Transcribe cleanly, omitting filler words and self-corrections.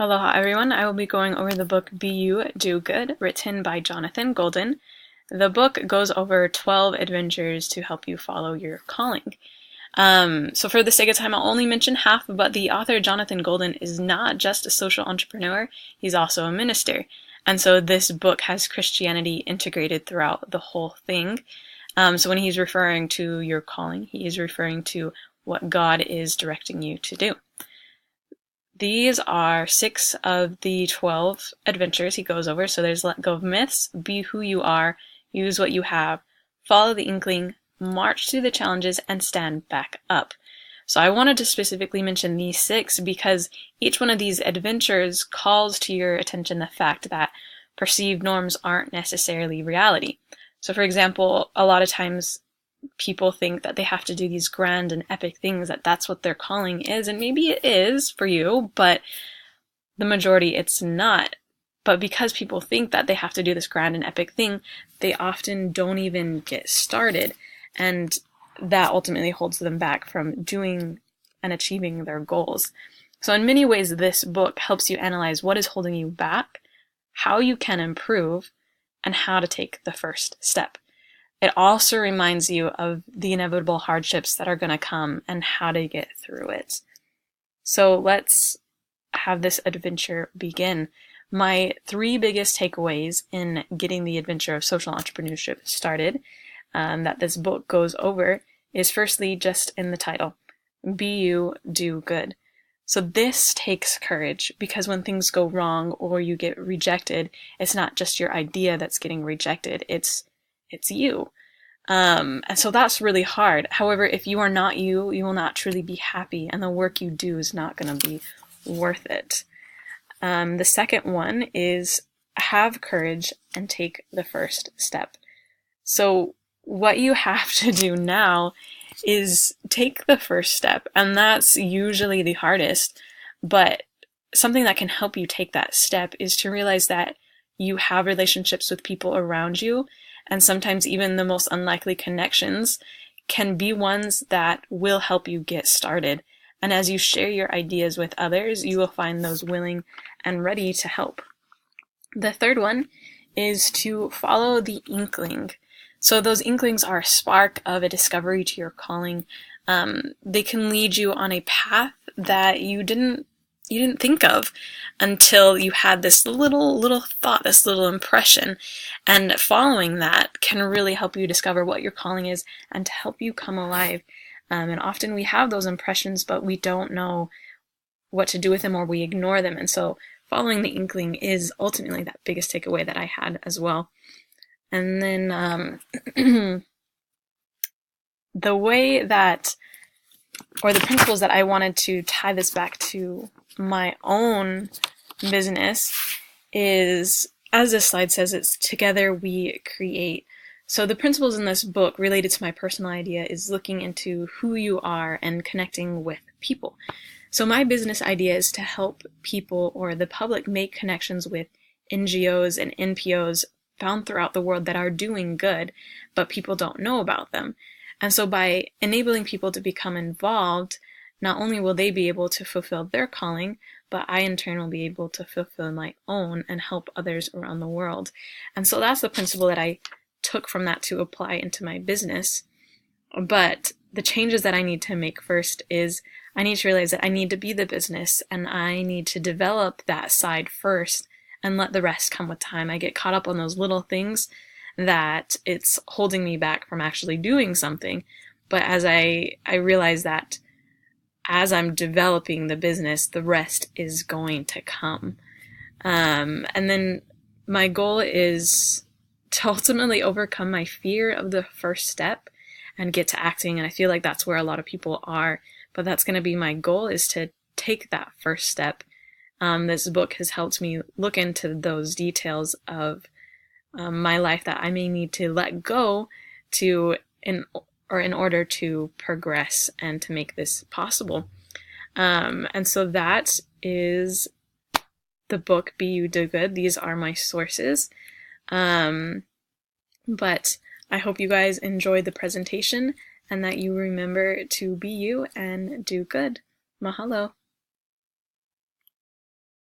Aloha everyone, I will be going over the book Be You, Do Good, written by Jonathan Golden. The book goes over 12 adventures to help you follow your calling. So for the sake of time, I'll only mention half, but the author Jonathan Golden is not just a social entrepreneur, he's also a minister. And so this book has Christianity integrated throughout the whole thing. So when he's referring to your calling, he is referring to what God is directing you to do. These are 6 of the 12 adventures he goes over. So there's let go of myths, be who you are, use what you have, follow the inkling, march through the challenges, and stand back up. So I wanted to specifically mention these 6 because each one of these adventures calls to your attention the fact that perceived norms aren't necessarily reality. So for example, a lot of times people think that they have to do these grand and epic things, that that's what their calling is, and maybe it is for you, but the majority it's not. But because people think that they have to do this grand and epic thing, they often don't even get started, and that ultimately holds them back from doing and achieving their goals. So in many ways, this book helps you analyze what is holding you back, how you can improve, and how to take the first step. It also reminds you of the inevitable hardships that are going to come and how to get through it. So let's have this adventure begin. My 3 biggest takeaways in getting the adventure of social entrepreneurship started, that this book goes over, is firstly just in the title, Be You, Do Good. So this takes courage, because when things go wrong or you get rejected, it's not just your idea that's getting rejected, it's you. And so that's really hard. However, if you are not you, you will not truly be happy, and the work you do is not going to be worth it. The second one is have courage and take the first step. So what you have to do now is take the first step, and that's usually the hardest, but something that can help you take that step is to realize that you have relationships with people around you, and sometimes even the most unlikely connections can be ones that will help you get started. And as you share your ideas with others, you will find those willing and ready to help. The third one is to follow the inkling. So those inklings are a spark of a discovery to your calling. They can lead you on a path that you didn't think of until you had this little thought, this little impression. And following that can really help you discover what your calling is and to help you come alive. And often we have those impressions, but we don't know what to do with them, or we ignore them. And so following the inkling is ultimately that biggest takeaway that I had as well. And then the way that, or the principles that I wanted to tie this back to my own business is, as this slide says, it's together we create. So the principles in this book related to my personal idea is looking into who you are and connecting with people. So my business idea is to help people or the public make connections with NGOs and NPOs found throughout the world that are doing good, but people don't know about them. And so by enabling people to become involved, not only will they be able to fulfill their calling, but I in turn will be able to fulfill my own and help others around the world. And so that's the principle that I took from that to apply into my business. But the changes that I need to make first is I need to realize that I need to be the business, and I need to develop that side first and let the rest come with time. I get caught up on those little things that it's holding me back from actually doing something. But as I realize that as I'm developing the business, the rest is going to come. And then my goal is to ultimately overcome my fear of the first step and get to acting. And I feel like that's where a lot of people are. But that's going to be my goal, is to take that first step. This book has helped me look into those details of my life that I may need to let go in order to progress and to make this possible. And so that is the book Be You, Do Good. These are my sources. But I hope you guys enjoyed the presentation and that you remember to be you and do good. Mahalo.